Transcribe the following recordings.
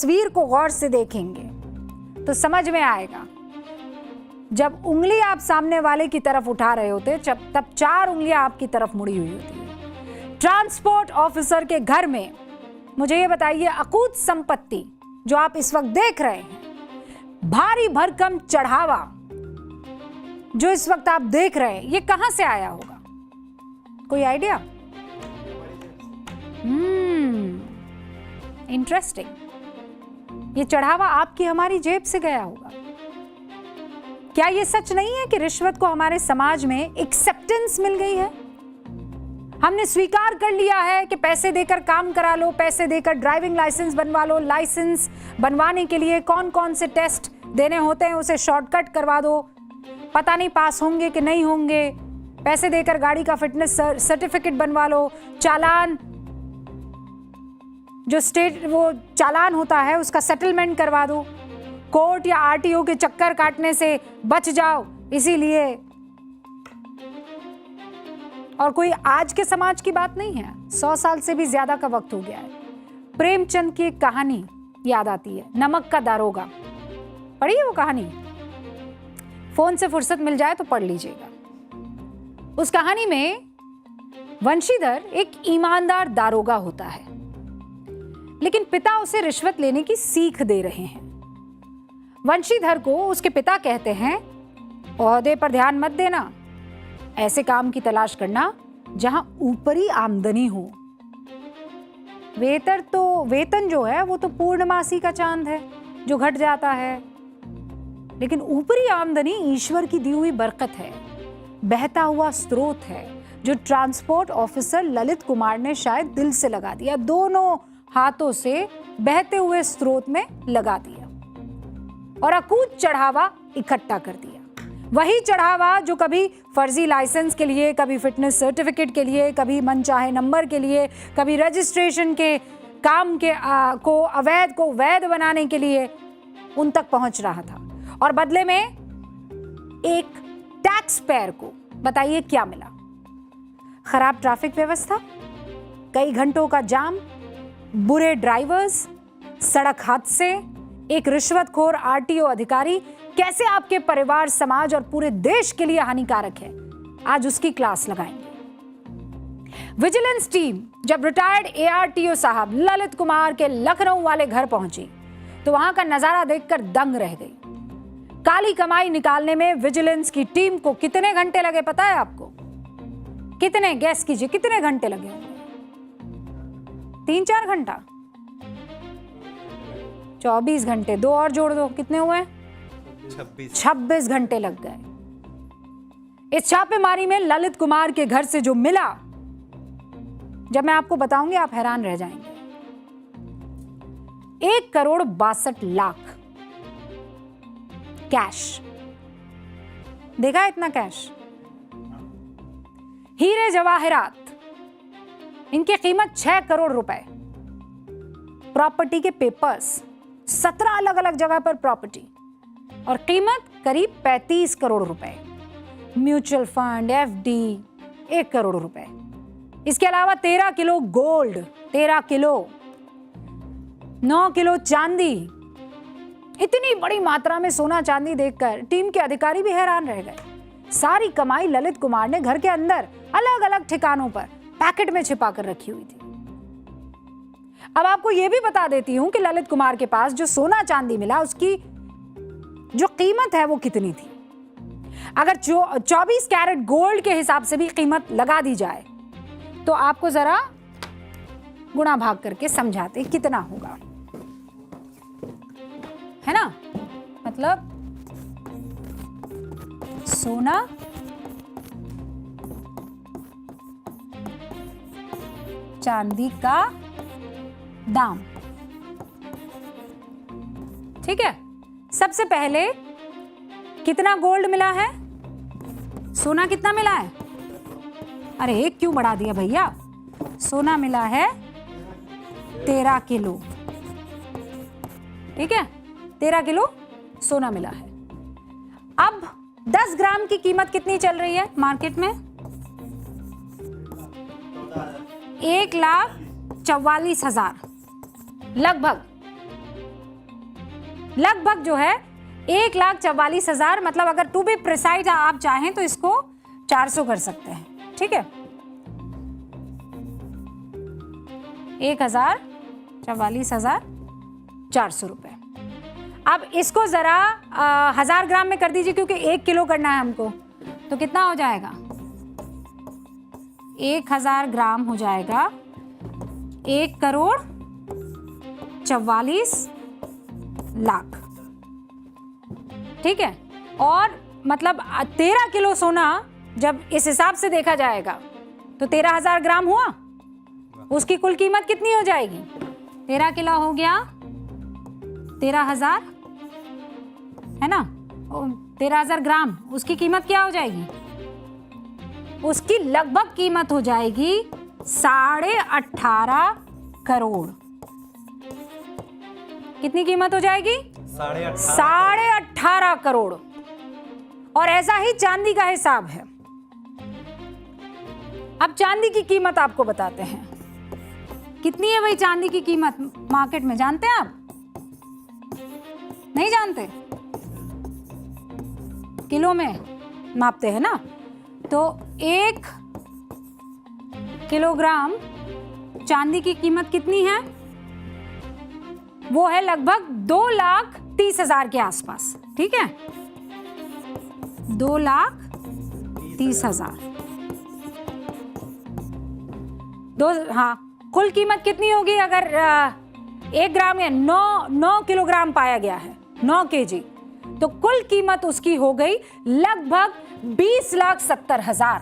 तस्वीर को गौर से देखेंगे तो समझ में आएगा। जब उंगली आप सामने वाले की तरफ उठा रहे होते तब 4 उंगलियां आपकी तरफ मुड़ी हुई होती है। ट्रांसपोर्ट ऑफिसर के घर में मुझे ये बताइए, अकूत संपत्ति जो आप इस वक्त देख रहे हैं, भारी भरकम चढ़ावा जो इस वक्त आप देख रहे हैं, ये कहां से आया होगा? कोई आइडिया? इंटरेस्टिंग। ये चढ़ावा आपकी हमारी जेब से गया होगा। क्या ये सच नहीं है कि रिश्वत को हमारे समाज में एक्सेप्टेंस मिल गई है? हमने स्वीकार कर लिया है कि पैसे देकर काम करा लो, पैसे देकर ड्राइविंग लाइसेंस बनवा लो, लाइसेंस बनवाने के लिए कौन कौन से टेस्ट देने होते हैं उसे शॉर्टकट करवा दो, पता नहीं पास होंगे कि नहीं होंगे, पैसे देकर गाड़ी का फिटनेस सर्टिफिकेट बनवा लो, चालान जो स्टेट वो चालान होता है उसका सेटलमेंट करवा दो, कोर्ट या आरटीओ के चक्कर काटने से बच जाओ। इसीलिए, और कोई आज के समाज की बात नहीं है, 100 साल से भी ज्यादा का वक्त हो गया है। प्रेमचंद की एक कहानी याद आती है, नमक का दारोगा। पढ़ी है वो कहानी? फोन से फुर्सत मिल जाए तो पढ़ लीजिएगा। उस कहानी में वंशीधर एक ईमानदार दारोगा होता है, लेकिन पिता उसे रिश्वत लेने की सीख दे रहे हैं। वंशीधर को उसके पिता कहते हैं, ओहदे पर ध्यान मत देना, ऐसे काम की तलाश करना जहां ऊपरी आमदनी हो। वेतन जो है वो तो पूर्णमासी का चांद है जो घट जाता है, लेकिन ऊपरी आमदनी ईश्वर की दी हुई बरकत है, बहता हुआ स्रोत है, जो ट्रांसपोर्ट ऑफिसर ललित कुमार ने शायद दिल से लगा दिया, दोनों हाथों से बहते हुए स्रोत में लगा दिया और अकूत चढ़ावा इकट्ठा कर दिया। वही चढ़ावा जो कभी फर्जी लाइसेंस के लिए, कभी फिटनेस सर्टिफिकेट के लिए, कभी मनचाहे नंबर के लिए, कभी रजिस्ट्रेशन के काम के को अवैध को वैध बनाने के लिए उन तक पहुंच रहा था। और बदले में एक टैक्स पेयर को बताइए क्या मिला? खराब ट्रैफिक व्यवस्था, कई घंटों का जाम, बुरे ड्राइवर्स, सड़क हादसे, एक रिश्वतखोर आरटीओ अधिकारी कैसे आपके परिवार, समाज और पूरे देश के लिए हानिकारक है, आज उसकी क्लास लगाएंगे। विजिलेंस टीम जब रिटायर्ड एआरटीओ साहब ललित कुमार के लखनऊ वाले घर पहुंची तो वहां का नजारा देखकर दंग रह गई। काली कमाई निकालने में विजिलेंस की टीम को कितने घंटे लगे पता है आपको? कितने? गैस कीजिए, कितने घंटे लगे होंगे? 3-4 घंटा? 24 घंटे, 2 और जोड़ दो, कितने हुए? 26 घंटे लग गए। इस छापेमारी में ललित कुमार के घर से जो मिला, जब मैं आपको बताऊंगी आप हैरान रह जाएंगे। 1,62,00,000 कैश। देखा इतना कैश? हीरे जवाहरात, इनकी कीमत 6 करोड़ रुपए। प्रॉपर्टी के पेपर्स, 17 अलग अलग जगह पर प्रॉपर्टी, और कीमत करीब 35 करोड़ रुपए। म्यूचुअल फंड, एफडी 1 करोड़ रुपए। इसके अलावा 13 किलो गोल्ड, 13 किलो, 9 किलो चांदी। इतनी बड़ी मात्रा में सोना चांदी देखकर टीम के अधिकारी भी हैरान रह गए। सारी कमाई ललित कुमार ने घर के अंदर अलग अलग ठिकानों पर पैकेट में छिपा कर रखी हुई थी। अब आपको यह भी बता देती हूं कि ललित कुमार के पास जो सोना चांदी मिला उसकी जो कीमत है वो कितनी थी। अगर 24 कैरेट गोल्ड के हिसाब से भी कीमत लगा दी जाए तो आपको जरा गुणा भाग करके समझाते कितना होगा, है ना? मतलब सोना चांदी का दाम, ठीक है? सबसे पहले कितना गोल्ड मिला है, सोना कितना मिला है? अरे एक क्यों बढ़ा दिया भैया? सोना मिला है 13 किलो, ठीक है? 13 किलो सोना मिला है। अब 10 ग्राम की कीमत कितनी चल रही है मार्केट में? 1,44,000 लगभग। लगभग जो है 1,44,000, मतलब अगर टू बी प्रिसाइज आप चाहें तो इसको 400 कर सकते हैं, ठीक है। 1,44,400 रुपए। अब इसको जरा 1000 ग्राम में कर दीजिए, क्योंकि 1 किलो करना है हमको, तो कितना हो जाएगा? 1000 ग्राम हो जाएगा 1,44,00,000, ठीक है। और मतलब 13 किलो सोना जब इस हिसाब से देखा जाएगा तो 13,000 ग्राम हुआ, उसकी कुल कीमत कितनी हो जाएगी? 13 किलो हो गया 13,000, है ना। 13,000 ग्राम, उसकी कीमत क्या हो जाएगी? उसकी लगभग कीमत हो जाएगी 18.5 करोड़। कितनी कीमत हो जाएगी? 18.5 करोड़। और ऐसा ही चांदी का हिसाब है। अब चांदी की कीमत आपको बताते हैं। कितनी है भाई चांदी की कीमत मार्केट में, जानते हैं आप? नहीं जानते? किलो में मापते हैं ना। तो 1 किलोग्राम चांदी की कीमत कितनी है? वो है लगभग 2,30,000 के आसपास, ठीक है। 2,30,000। हाँ, कुल कीमत कितनी होगी अगर 1 ग्राम या 9 किलोग्राम पाया गया है, 9 केजी, तो कुल कीमत उसकी हो गई लगभग 20,70,000।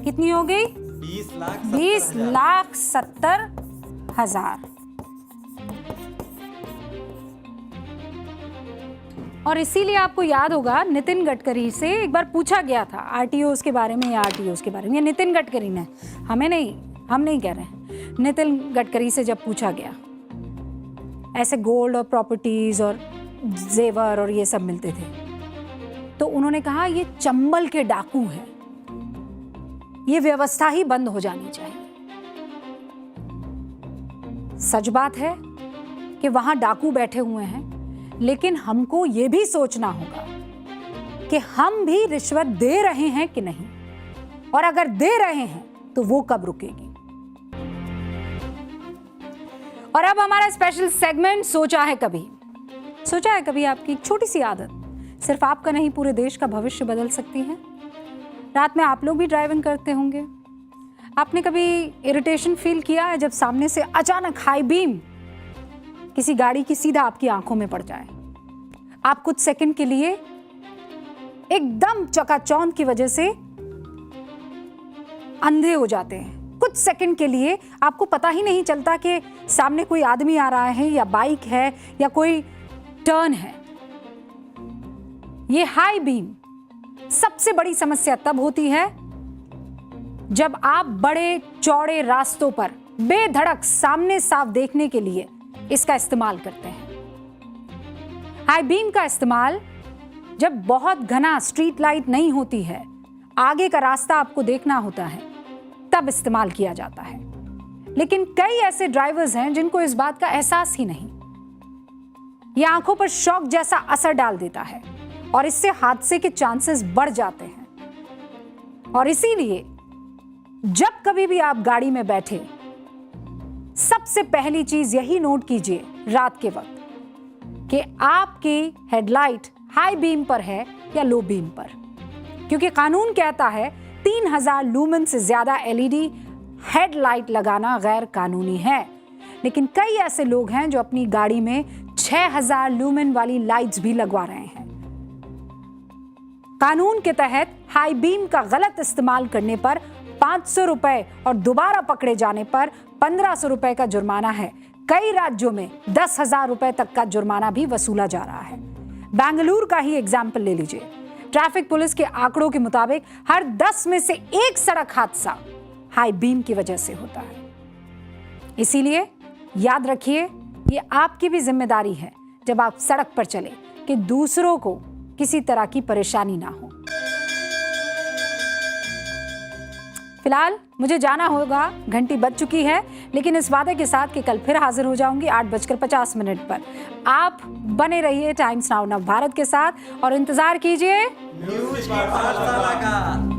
कितनी हो गई? 20,70,000। और इसीलिए आपको याद होगा नितिन गडकरी से एक बार पूछा गया था आरटीओस के बारे में या आरटीओस के बारे में। ये नितिन गडकरी ने, हमें नहीं, हम नहीं कह रहे हैं, नितिन गडकरी से जब पूछा गया, ऐसे गोल्ड और प्रॉपर्टीज और जेवर और ये सब मिलते थे, तो उन्होंने कहा ये चंबल के डाकू हैं, ये व्यवस्था ही बंद हो जानी चाहिए। सच बात है कि वहां डाकू बैठे हुए हैं, लेकिन हमको ये भी सोचना होगा कि हम भी रिश्वत दे रहे हैं कि नहीं, और अगर दे रहे हैं तो वो कब रुकेगी। और अब हमारा स्पेशल सेगमेंट सोचा है कभी। सोचा है कभी आपकी एक छोटी सी आदत सिर्फ आपका नहीं पूरे देश का भविष्य बदल सकती है। रात में आप लोग भी ड्राइविंग करते होंगे। आपने कभी इरिटेशन फील किया है जब सामने से अचानक हाई बीम किसी गाड़ी की सीधा आपकी आंखों में पड़ जाए? आप कुछ सेकंड के लिए एकदम चकाचौंध की वजह से अंधे हो जाते हैं। कुछ सेकंड के लिए आपको पता ही नहीं चलता कि सामने कोई आदमी आ रहा है या बाइक है या कोई टर्न है। ये हाई बीम सबसे बड़ी समस्या तब होती है जब आप बड़े चौड़े रास्तों पर बेधड़क सामने साफ देखने के लिए इसका इस्तेमाल करते हैं। हाई बीम का इस्तेमाल जब बहुत घना स्ट्रीट लाइट नहीं होती है, आगे का रास्ता आपको देखना होता है, तब इस्तेमाल किया जाता है। लेकिन कई ऐसे ड्राइवर्स हैं जिनको इस बात का एहसास ही नहीं। यह आंखों पर शॉक जैसा असर डाल देता है और इससे हादसे के चांसेस बढ़ जाते हैं। और इसीलिए जब कभी भी आप गाड़ी में बैठे, सबसे पहली चीज यही नोट कीजिए रात के वक्त कि आपकी हेडलाइट हाई बीम पर है या लो बीम पर, क्योंकि कानून कहता है 3000 लूमेन से ज्यादा एलईडी हेडलाइट लगाना गैर कानूनी है। लेकिन कई ऐसे लोग हैं जो अपनी गाड़ी में 6000 लूमेन वाली लाइट्स भी लगवा रहे हैं। कानून के तहत हाई बीम का गलत इस्तेमाल करने पर 500 रुपए और दोबारा पकड़े जाने पर 1500 रुपए का जुर्माना है। कई राज्यों में 10,000 रुपए तक का जुर्माना भी वसूला जा रहा है। बेंगलुरु का ही एग्जाम्पल ले लीजिए। ट्रैफिक पुलिस के आंकड़ों के मुताबिक हर 10 में से 1 सड़क हादसा हाई बीम की वजह से होता है। इसीलिए याद रखिए, ये आपकी भी जिम्मेदारी है जब आप सड़क पर चले कि दूसरों को किसी तरह की परेशानी ना हो। फिलहाल मुझे जाना होगा, घंटी बज चुकी है, लेकिन इस वादे के साथ कि कल फिर हाजिर हो जाऊंगी 8:50 पर। आप बने रहिए टाइम्स नाउ नव भारत के साथ और इंतजार कीजिए न्यूज़ पाठशाला का।